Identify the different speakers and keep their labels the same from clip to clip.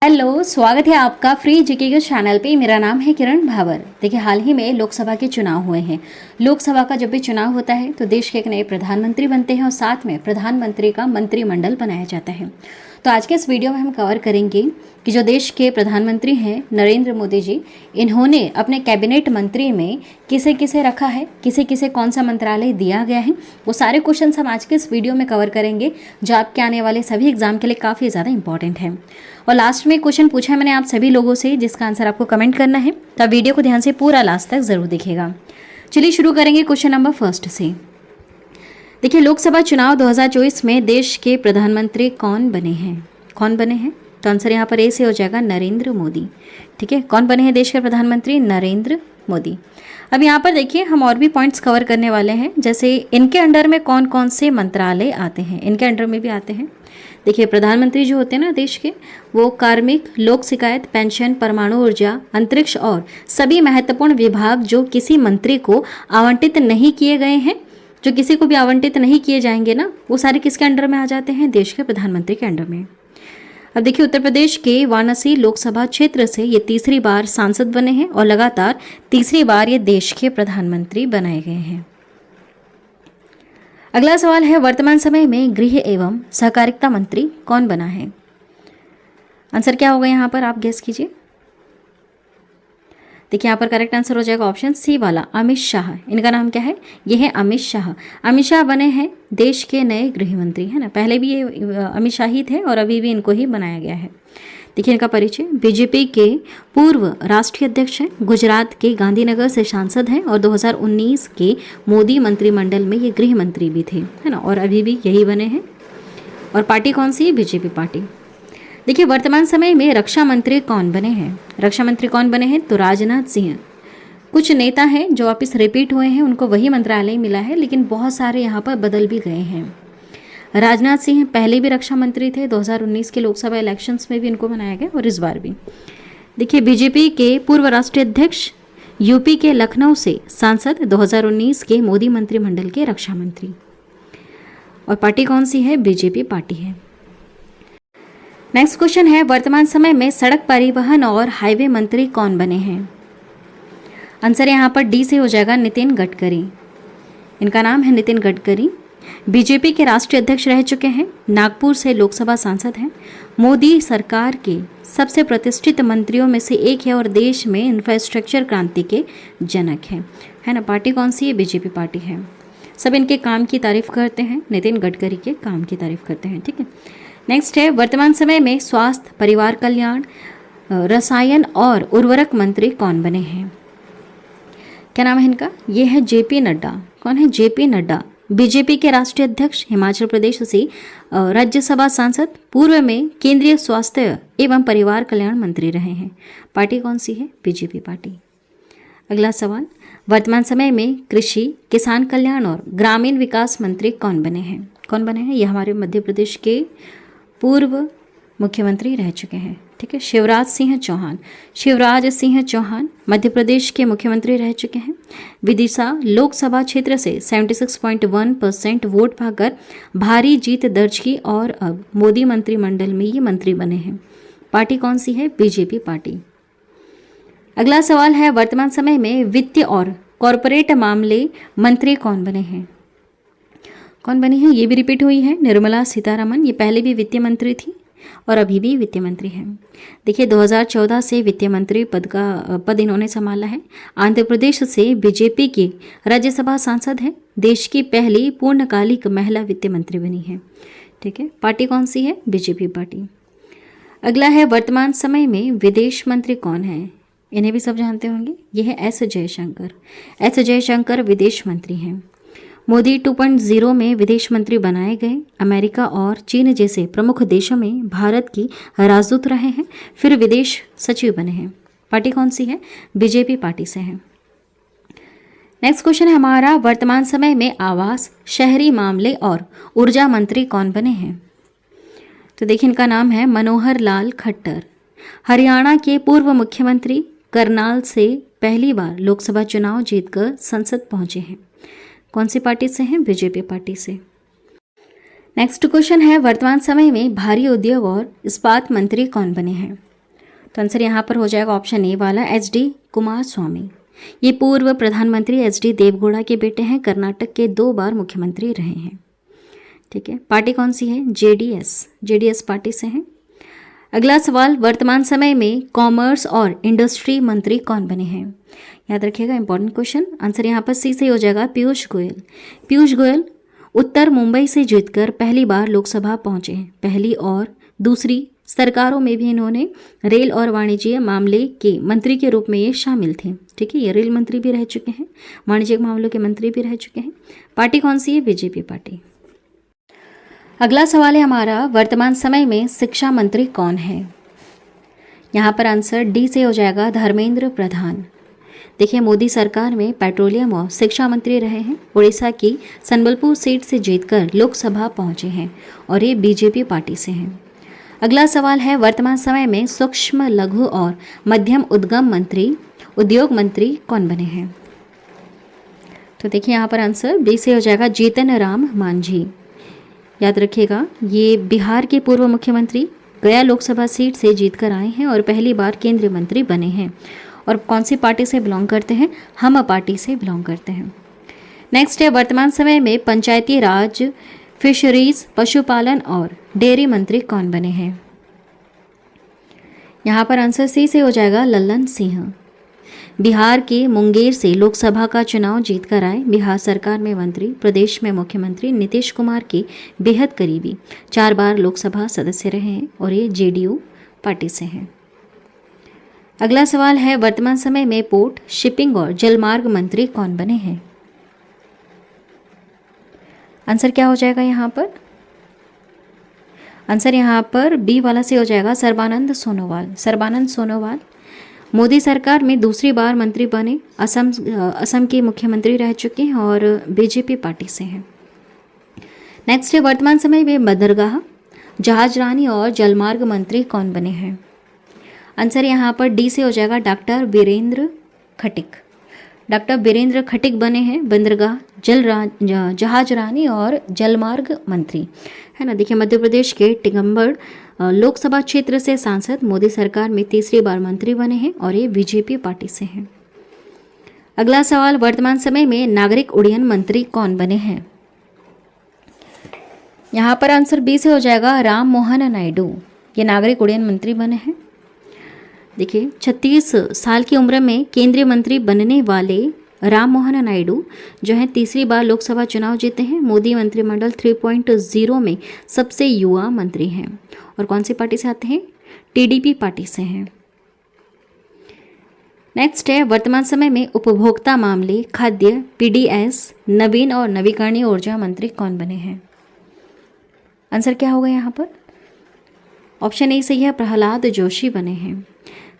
Speaker 1: Hello, स्वागत है आपका फ्री जीके के चैनल पे। मेरा नाम है किरण भावर। देखिए, हाल ही में लोकसभा के चुनाव हुए हैं। लोकसभा का जब भी चुनाव होता है तो देश के एक नए प्रधानमंत्री बनते हैं और साथ में प्रधानमंत्री का मंत्रिमंडल बनाया जाता है। तो आज के इस वीडियो में हम कवर करेंगे कि जो देश के प्रधानमंत्री हैं नरेंद्र मोदी जी, इन्होंने अपने कैबिनेट मंत्री में किसे किसे रखा है, किसे किसे कौन सा मंत्रालय दिया गया है, वो सारे क्वेश्चन हम आज के इस वीडियो में कवर करेंगे, जो आपके आने वाले सभी एग्जाम के लिए काफ़ी ज़्यादा इंपॉर्टेंट है। और लास्ट में क्वेश्चन पूछा है मैंने आप सभी लोगों से, जिसका आंसर आपको कमेंट करना है। तो वीडियो को ध्यान से पूरा लास्ट तक जरूर देखिएगा। चलिए शुरू करेंगे क्वेश्चन नंबर फर्स्ट से। देखिए, लोकसभा चुनाव 2024 में देश के प्रधानमंत्री कौन बने हैं? कौन बने हैं? तो आंसर यहाँ पर ए से हो जाएगा नरेंद्र मोदी। ठीक है, कौन बने हैं देश के प्रधानमंत्री? नरेंद्र मोदी। अब यहाँ पर देखिए, हम और भी पॉइंट्स कवर करने वाले हैं, जैसे इनके अंडर में कौन कौन से मंत्रालय आते हैं। इनके अंडर में भी आते हैं, देखिए, प्रधानमंत्री जो होते हैं ना देश के, वो कार्मिक, लोक शिकायत, पेंशन, परमाणु ऊर्जा, अंतरिक्ष और सभी महत्वपूर्ण विभाग जो किसी मंत्री को आवंटित नहीं किए गए हैं, जो किसी को भी आवंटित नहीं किए जाएंगे ना, वो सारे किसके अंडर में आ जाते हैं? देश के प्रधानमंत्री के अंडर में। अब देखिए, उत्तर प्रदेश के वाराणसी लोकसभा क्षेत्र से ये तीसरी बार सांसद बने हैं और लगातार तीसरी बार ये देश के प्रधानमंत्री बनाए गए हैं। अगला सवाल है, वर्तमान समय में गृह एवं सहकारिता मंत्री कौन बना है? आंसर क्या होगा यहाँ पर, आप गेस कीजिए। देखिए, यहाँ पर करेक्ट आंसर हो जाएगा ऑप्शन सी वाला, अमित शाह। इनका नाम क्या है? ये है अमित शाह। अमित शाह बने हैं देश के नए गृह मंत्री, है ना। पहले भी ये अमित शाह ही थे और अभी भी इनको ही बनाया गया है। देखिए, इनका परिचय, बीजेपी के पूर्व राष्ट्रीय अध्यक्ष हैं, गुजरात के गांधीनगर से सांसद हैं और 2019 के मोदी मंत्रिमंडल में ये गृह मंत्री भी थे, है ना, और अभी भी यही बने हैं। और पार्टी कौन सी है? BJP party. देखिए, वर्तमान समय में रक्षा मंत्री कौन बने हैं? रक्षा मंत्री कौन बने हैं? तो राजनाथ सिंह। कुछ नेता हैं जो वापिस रिपीट हुए हैं, उनको वही मंत्रालय मिला है, लेकिन बहुत सारे यहाँ पर बदल भी गए हैं। राजनाथ सिंह पहले भी रक्षा मंत्री थे, 2019 के लोकसभा इलेक्शंस में भी इनको बनाया गया और इस बार भी। देखिए, बीजेपी के पूर्व राष्ट्रीय अध्यक्ष, यूपी के लखनऊ से सांसद, 2019 के मोदी मंत्रिमंडल के रक्षा मंत्री। और पार्टी कौन सी है? बीजेपी पार्टी है। नेक्स्ट क्वेश्चन है, वर्तमान समय में सड़क परिवहन और हाईवे मंत्री कौन बने हैं? आंसर यहाँ पर डी से हो जाएगा, नितिन गडकरी। इनका नाम है नितिन गडकरी। बीजेपी के राष्ट्रीय अध्यक्ष रह चुके हैं, नागपुर से लोकसभा सांसद हैं, मोदी सरकार के सबसे प्रतिष्ठित मंत्रियों में से एक है और देश में इंफ्रास्ट्रक्चर क्रांति के जनक हैं, है ना। पार्टी कौन सी है? बीजेपी पार्टी है। सब इनके काम की तारीफ करते हैं, नितिन गडकरी के काम की तारीफ करते हैं। ठीक है, नेक्स्ट है, वर्तमान समय में स्वास्थ्य, परिवार कल्याण, रसायन और उर्वरक मंत्री कौन बने हैं? क्या नाम है इनका? ये है जेपी नड्डा। कौन है? जेपी नड्डा। बीजेपी के राष्ट्रीय अध्यक्ष, हिमाचल प्रदेश से राज्यसभा सांसद, पूर्व में केंद्रीय स्वास्थ्य एवं परिवार कल्याण मंत्री रहे हैं। पार्टी कौन सी है? BJP party. अगला सवाल, वर्तमान समय में कृषि, किसान कल्याण और ग्रामीण विकास मंत्री कौन बने हैं? कौन बने हैं? ये हमारे मध्य प्रदेश के पूर्व मुख्यमंत्री रह चुके हैं। ठीक है, शिवराज सिंह चौहान। शिवराज सिंह चौहान मध्य प्रदेश के मुख्यमंत्री रह चुके हैं। विदिशा लोकसभा क्षेत्र से 76.1% वोट पाकर भारी जीत दर्ज की और अब मोदी मंत्रिमंडल में ये मंत्री बने हैं। पार्टी कौन सी है? BJP party. अगला सवाल है, वर्तमान समय में वित्त और कॉरपोरेट मामले मंत्री कौन बने हैं? कौन बनी है? ये भी रिपीट हुई है, निर्मला सीतारमण। ये पहले भी वित्त मंत्री थी और अभी भी वित्त मंत्री हैं। देखिए, 2014 से वित्त मंत्री पद इन्होंने संभाला है। आंध्र प्रदेश से बीजेपी की राज्यसभा सांसद है, देश की पहली पूर्णकालिक महिला वित्त मंत्री बनी है। ठीक है, पार्टी कौन सी है? BJP party. अगला है, वर्तमान समय में विदेश मंत्री कौन है? इन्हें भी सब जानते होंगे, यह है एस जयशंकर। एस जयशंकर विदेश मंत्री हैं। मोदी 2.0 में विदेश मंत्री बनाए गए, अमेरिका और चीन जैसे प्रमुख देशों में भारत की राजदूत रहे हैं, फिर विदेश सचिव बने हैं। पार्टी कौन सी है? बीजेपी पार्टी से है। नेक्स्ट क्वेश्चन है हमारा, वर्तमान समय में आवास, शहरी मामले और ऊर्जा मंत्री कौन बने हैं? तो देखिए, इनका नाम है मनोहर लाल खट्टर। हरियाणा के पूर्व मुख्यमंत्री, करनाल से पहली बार लोकसभा चुनाव जीतकर संसद पहुंचे हैं। कौन सी पार्टी से हैं? बीजेपी पार्टी से। नेक्स्ट क्वेश्चन है, वर्तमान समय में भारी उद्योग और इस्पात मंत्री कौन बने हैं? तो आंसर यहाँ पर हो जाएगा ऑप्शन ए वाला HD कुमार स्वामी। ये पूर्व प्रधानमंत्री HD देवगौड़ा के बेटे हैं, कर्नाटक के 2 बार मुख्यमंत्री रहे हैं। ठीक है, पार्टी कौन सी है? जेडीएस पार्टी से हैं। अगला सवाल, वर्तमान समय में कॉमर्स और इंडस्ट्री मंत्री कौन बने हैं? याद रखिएगा, इंपॉर्टेंट क्वेश्चन। आंसर यहाँ पर सी से हो जाएगा पीयूष गोयल। पीयूष गोयल उत्तर मुंबई से जीतकर पहली बार लोकसभा पहुंचे हैं। पहली और दूसरी सरकारों में भी इन्होंने रेल और वाणिज्य मामले के मंत्री के रूप में ये शामिल थे। ठीक है, ये रेल मंत्री भी रह चुके हैं, वाणिज्यिक मामलों के मंत्री भी रह चुके हैं। पार्टी कौन सी है? BJP party. अगला सवाल है हमारा, वर्तमान समय में शिक्षा मंत्री कौन है? यहाँ पर आंसर डी से हो जाएगा धर्मेंद्र प्रधान। देखिए, मोदी सरकार में पेट्रोलियम और शिक्षा मंत्री रहे हैं। उड़ीसा की संबलपुर सीट से जीतकर लोकसभा पहुंचे हैं और ये बीजेपी पार्टी से हैं। अगला सवाल है, वर्तमान समय में सूक्ष्म लघु और मध्यम उद्योग मंत्री कौन बने हैं? तो देखिए यहाँ पर आंसर बी से हो जाएगा जीतन राम मांझी। याद रखिएगा, ये बिहार के पूर्व मुख्यमंत्री गया लोकसभा सीट से जीतकर आए हैं और पहली बार केंद्रीय मंत्री बने हैं। और कौन सी पार्टी से बिलोंग करते हैं? हम पार्टी से बिलोंग करते हैं। नेक्स्ट है, वर्तमान समय में पंचायती राज, फिशरीज, पशुपालन और डेयरी मंत्री कौन बने हैं? यहाँ पर आंसर सी से हो जाएगा लल्लन सिंह। बिहार के मुंगेर से लोकसभा का चुनाव जीतकर आए, बिहार सरकार में मंत्री, प्रदेश में मुख्यमंत्री नीतीश कुमार के बेहद करीबी, 4 बार लोकसभा सदस्य रहे हैं और ये जेडीयू पार्टी से हैं। अगला सवाल है, वर्तमान समय में पोर्ट, शिपिंग और जलमार्ग मंत्री कौन बने हैं? आंसर क्या हो जाएगा यहाँ पर? आंसर यहाँ पर बी वाला से हो जाएगा सर्बानंद सोनोवाल। मोदी सरकार में दूसरी बार मंत्री बने, असम के मुख्यमंत्री रह चुके हैं और बीजेपी पार्टी से हैं। नेक्स्ट है, वर्तमान समय में बंदरगाह, जहाजरानी और जलमार्ग मंत्री कौन बने हैं? आंसर यहाँ पर डी से हो जाएगा डॉक्टर बीरेंद्र खटिक बने हैं बंदरगाह, जहाजरानी और जलमार्ग मंत्री, है ना। देखिए, मध्य प्रदेश के टिकमगढ़ लोकसभा क्षेत्र से सांसद, मोदी सरकार में तीसरी बार मंत्री बने हैं और ये बीजेपी पार्टी से हैं। अगला सवाल, वर्तमान समय में नागरिक उड्डयन मंत्री कौन बने हैं? यहाँ पर आंसर बी से हो जाएगा राम मोहन नायडू। ये नागरिक उड्डयन मंत्री बने हैं। देखिए, 36 साल की उम्र में केंद्रीय मंत्री बनने वाले राम मोहन नायडू जो हैं तीसरी बार लोकसभा चुनाव जीते हैं। मोदी मंत्रिमंडल 3.0 में सबसे युवा मंत्री हैं और कौन सी पार्टी से आते हैं? टीडीपी पार्टी से हैं। नेक्स्ट है, वर्तमान समय में उपभोक्ता मामले, खाद्य, पीडीएस, नवीन और नवीकरणीय ऊर्जा मंत्री कौन बने हैं? आंसर क्या होगा यहाँ पर? ऑप्शन ए सही है, प्रहलाद जोशी बने हैं।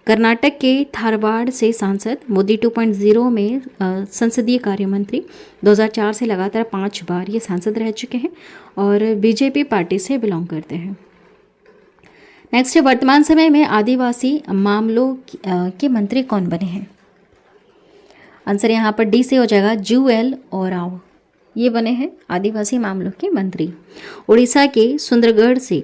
Speaker 1: कर्नाटक के धारवाड़ से सांसद, मोदी 2.0 में संसदीय कार्य मंत्री, 2004 से लगातार 5 बार ये सांसद रह चुके हैं और बीजेपी पार्टी से बिलोंग करते हैं। नेक्स्ट है, वर्तमान समय में आदिवासी मामलों के मंत्री कौन बने हैं? आंसर यहाँ पर डी से हो जाएगा जूएल ओराव। ये बने हैं आदिवासी मामलों के मंत्री। उड़ीसा के सुंदरगढ़ से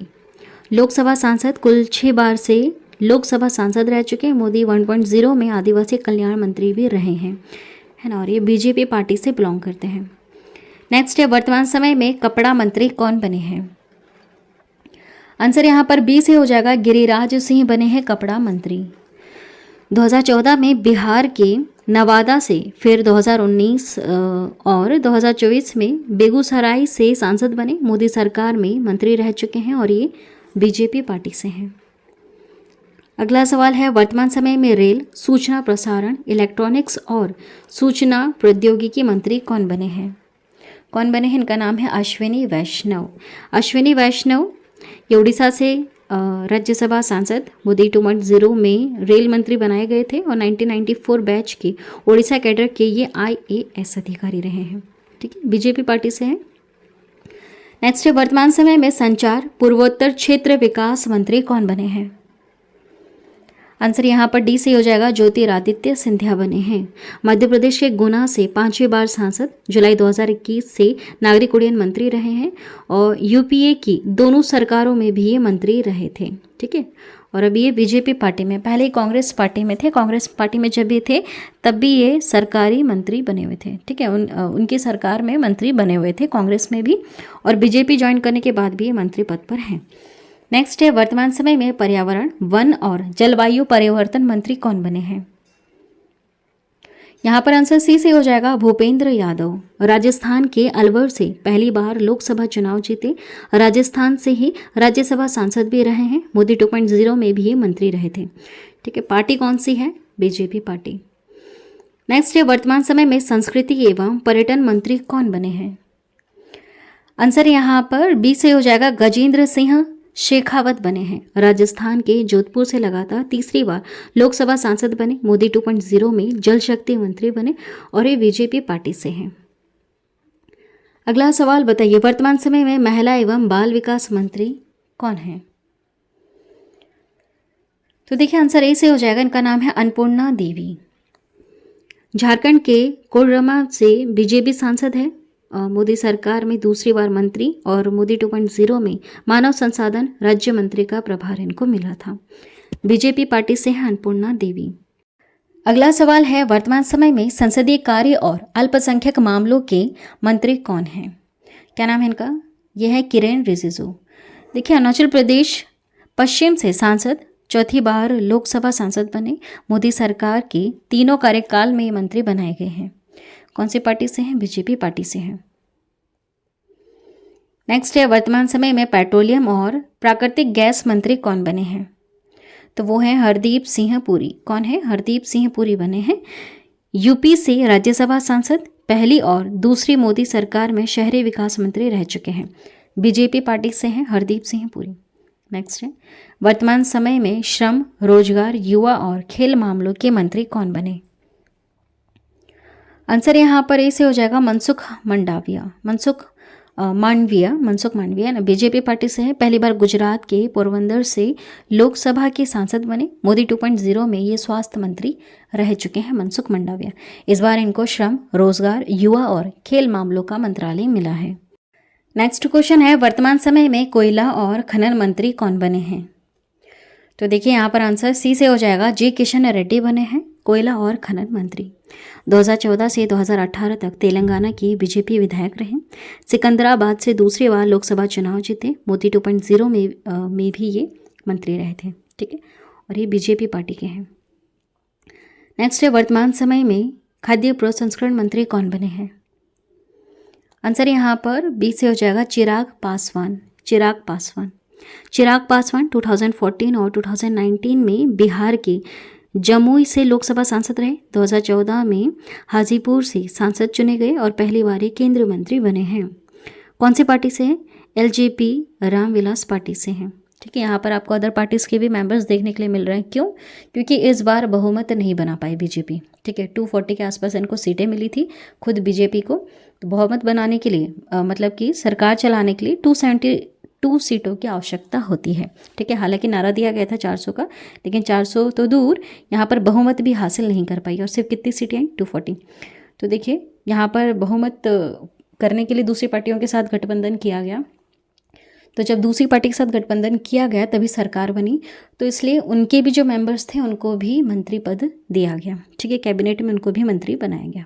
Speaker 1: लोकसभा सांसद, कुल 6 बार से लोकसभा सांसद रह चुके हैं। मोदी 1.0 में आदिवासी कल्याण मंत्री भी रहे हैं, है ना, और ये बीजेपी पार्टी से बिलोंग करते हैं। नेक्स्ट है, वर्तमान समय में कपड़ा मंत्री कौन बने हैं? आंसर यहाँ पर बी से हो जाएगा गिरिराज सिंह बने हैं कपड़ा मंत्री। 2014 में बिहार के नवादा से, फिर 2019 और 2024 में बेगूसराय से सांसद बने, मोदी सरकार में मंत्री रह चुके हैं और ये बीजेपी पार्टी से हैं। अगला सवाल है, वर्तमान समय में रेल, सूचना प्रसारण, इलेक्ट्रॉनिक्स और सूचना प्रौद्योगिकी मंत्री कौन बने हैं? इनका नाम है अश्विनी वैष्णव। ये उड़ीसा से राज्यसभा सांसद, मोदी 2.0 में रेल मंत्री बनाए गए थे और 1994 बैच के उड़ीसा कैडर के ये IAS अधिकारी रहे हैं। ठीक है, बीजेपी पार्टी से हैं। नेक्स्ट है, वर्तमान समय में संचार, पूर्वोत्तर क्षेत्र विकास मंत्री कौन बने हैं? आंसर यहाँ पर डी से हो जाएगा ज्योतिरादित्य सिंधिया बने हैं। मध्य प्रदेश के गुना से 5वीं बार सांसद, जुलाई 2021 से नागरिक उड्डयन मंत्री रहे हैं और यूपीए की दोनों सरकारों में भी ये मंत्री रहे थे। ठीक है, और अभी ये बीजेपी पार्टी में, पहले ही कांग्रेस पार्टी में थे, कांग्रेस पार्टी में जब ये थे तब भी ये सरकारी मंत्री बने हुए थे, ठीक है, उनकी सरकार में मंत्री बने हुए थे कांग्रेस में भी, और बीजेपी ज्वाइन करने के बाद भी ये मंत्री पद पर हैं। नेक्स्ट है, वर्तमान समय में पर्यावरण, वन और जलवायु परिवर्तन मंत्री कौन बने हैं? यहाँ पर आंसर सी से हो जाएगा, भूपेंद्र यादव। राजस्थान के अलवर से पहली बार लोकसभा चुनाव जीते, राजस्थान से ही राज्यसभा सांसद भी रहे हैं, मोदी 2.0 में भी ये मंत्री रहे थे, ठीक है। पार्टी कौन सी है? BJP party. नेक्स्ट है, वर्तमान समय में संस्कृति एवं पर्यटन मंत्री कौन बने हैं? आंसर यहाँ पर बी से हो जाएगा, गजेंद्र सिंह शेखावत बने हैं। राजस्थान के जोधपुर से लगातार तीसरी बार लोकसभा सांसद बने, मोदी 2.0 में जल शक्ति मंत्री बने और ये बीजेपी पार्टी से हैं। अगला सवाल बताइए, वर्तमान समय में महिला एवं बाल विकास मंत्री कौन है? तो देखिए आंसर ए से हो जाएगा, इनका नाम है अन्नपूर्णा देवी। झारखंड के कोडरमा से बीजेपी सांसद है, मोदी सरकार में दूसरी बार मंत्री, और मोदी 2.0 में मानव संसाधन राज्य मंत्री का प्रभार इनको मिला था। बीजेपी पार्टी से है अन्नपूर्णा देवी। अगला सवाल है, वर्तमान समय में संसदीय कार्य और अल्पसंख्यक मामलों के मंत्री कौन हैं? क्या नाम है इनका? यह है किरेन रिजिजू। देखिए अरुणाचल प्रदेश पश्चिम से सांसद, चौथी बार लोकसभा सांसद बने, मोदी सरकार के तीनों कार्यकाल में मंत्री बनाए गए हैं। कौन सी पार्टी से हैं? बीजेपी पार्टी से हैं। नेक्स्ट है, वर्तमान समय में पेट्रोलियम और प्राकृतिक गैस मंत्री कौन बने हैं? तो वो हैं हरदीप सिंह पुरी। कौन है? हरदीप सिंह पुरी बने हैं। यूपी से राज्यसभा सांसद, पहली और दूसरी मोदी सरकार में शहरी विकास मंत्री रह चुके हैं। बीजेपी पार्टी से हैं हरदीप सिंह पुरी। नेक्स्ट है, वर्तमान समय में श्रम, रोजगार, युवा और खेल मामलों के मंत्री कौन बने? आंसर यहाँ पर ए से हो जाएगा, मनसुख मंडाविया। मनसुख मांडविया बीजेपी पार्टी से है, पहली बार गुजरात के पोरबंदर से लोकसभा के सांसद बने, मोदी 2.0 में ये स्वास्थ्य मंत्री रह चुके हैं मनसुख मंडाविया। इस बार इनको श्रम, रोजगार, युवा और खेल मामलों का मंत्रालय मिला है। नेक्स्ट क्वेश्चन है, वर्तमान समय में कोयला और खनन मंत्री कौन बने हैं? तो देखिए यहाँ पर आंसर सी से हो जाएगा, जे किशन रेड्डी बने हैं कोयला और खनन मंत्री। 2014 से 2018 तक तेलंगाना की बीजेपी विधायक रहे, सिकंदराबाद से दूसरी बार लोकसभा चुनाव जीते, मोदी 2.0 में भी ये मंत्री रहे थे, ठीक है, और ये बीजेपी पार्टी के हैं। नेक्स्ट है, वर्तमान समय में खाद्य प्रसंस्करण मंत्री कौन बने हैं? आंसर यहाँ पर बी से हो जाएगा, चिराग पासवान। चिराग पासवान 2014 और 2019 में बिहार के जमुई से लोकसभा सांसद रहे, 2014 में हाजीपुर से सांसद चुने गए और पहली बार ये केंद्रीय मंत्री बने हैं। कौन सी पार्टी से हैं? एलजेपी रामविलास पार्टी से हैं, ठीक है। यहाँ पर आपको अदर पार्टीज़ के भी मेंबर्स देखने के लिए मिल रहे हैं। क्यों? क्योंकि इस बार बहुमत नहीं बना पाई बीजेपी, ठीक है। 240 के आसपास इनको सीटें मिली थी खुद बीजेपी को, तो बहुमत बनाने के लिए मतलब कि सरकार चलाने के लिए 272 सीटों की आवश्यकता होती है, ठीक है। हालांकि नारा दिया गया था 400 का, लेकिन 400 तो दूर, यहाँ पर बहुमत भी हासिल नहीं कर पाई और सिर्फ कितनी सीटें आई? 240। तो देखिए यहाँ पर बहुमत करने के लिए दूसरी पार्टियों के साथ गठबंधन किया गया, तो जब दूसरी पार्टी के साथ गठबंधन किया गया तभी सरकार बनी, तो इसलिए उनके भी जो मेंबर्स थे उनको भी मंत्री पद दिया गया, ठीक है। कैबिनेट में उनको भी मंत्री बनाया गया।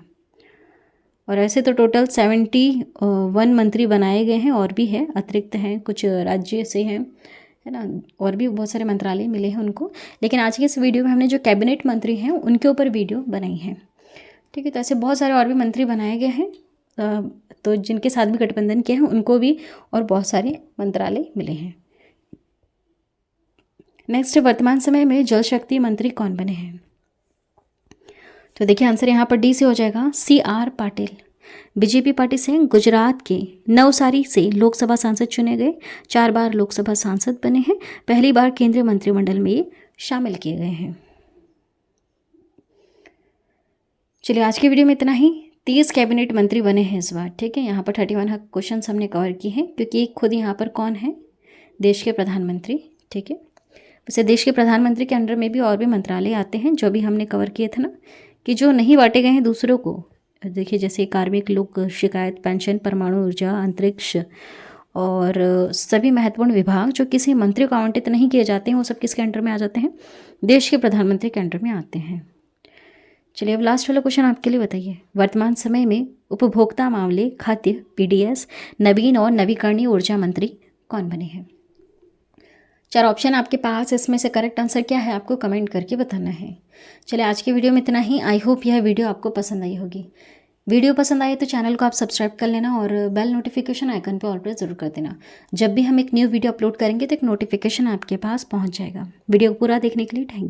Speaker 1: और ऐसे तो टोटल 71 मंत्री बनाए गए हैं, और भी है, अतिरिक्त हैं, कुछ राज्य से हैं, है ना, और भी बहुत सारे मंत्रालय मिले हैं उनको। लेकिन आज के इस वीडियो में हमने जो कैबिनेट मंत्री हैं उनके ऊपर वीडियो बनाई है, ठीक है। तो ऐसे बहुत सारे और भी मंत्री बनाए गए हैं, तो जिनके साथ भी गठबंधन किए हैं उनको भी और बहुत सारे मंत्रालय मिले हैं। नेक्स्ट, वर्तमान समय में जल शक्ति मंत्री कौन बने हैं? तो देखिए आंसर यहाँ पर डी से हो जाएगा, CR पाटिल। बीजेपी पार्टी से गुजरात के नवसारी से लोकसभा सांसद चुने गए, 4 बार लोकसभा सांसद बने हैं, पहली बार केंद्रीय मंत्रिमंडल में ये शामिल किए गए हैं। चलिए आज की वीडियो में इतना ही। 30 कैबिनेट मंत्री बने हैं इस बार, ठीक है। यहाँ पर 31 क्वेश्चन हमने कवर किए हैं, क्योंकि खुद यहाँ पर कौन है? देश के प्रधानमंत्री, ठीक है। वैसे देश के प्रधानमंत्री के अंडर में भी और भी मंत्रालय आते हैं, जो भी हमने कवर किए थे ना, कि जो नहीं बांटे गए हैं दूसरों को। देखिए जैसे कार्मिक लोक शिकायत, पेंशन, परमाणु ऊर्जा, अंतरिक्ष और सभी महत्वपूर्ण विभाग जो किसी मंत्री को आवंटित नहीं किए जाते हैं वो सब किसके अंडर में आ जाते हैं? देश के प्रधानमंत्री के अंडर में आते हैं। चलिए अब लास्ट वाला क्वेश्चन आपके लिए बताइए, वर्तमान समय में उपभोक्ता मामले, खाद्य, पीडीएस, नवीन और नवीकरणीय ऊर्जा मंत्री कौन बने हैं? 4 ऑप्शन आपके पास, इसमें से करेक्ट आंसर क्या है आपको कमेंट करके बताना है। चलिए आज की वीडियो में इतना ही। आई होप यह वीडियो आपको पसंद आई होगी। वीडियो पसंद आए तो चैनल को आप सब्सक्राइब कर लेना और बेल नोटिफिकेशन आइकन पर ऑल प्रेस जरूर कर देना। जब भी हम एक न्यू वीडियो अपलोड करेंगे तो एक नोटिफिकेशन आपके पास पहुंच जाएगा। वीडियो को पूरा देखने के लिए थैंक यू।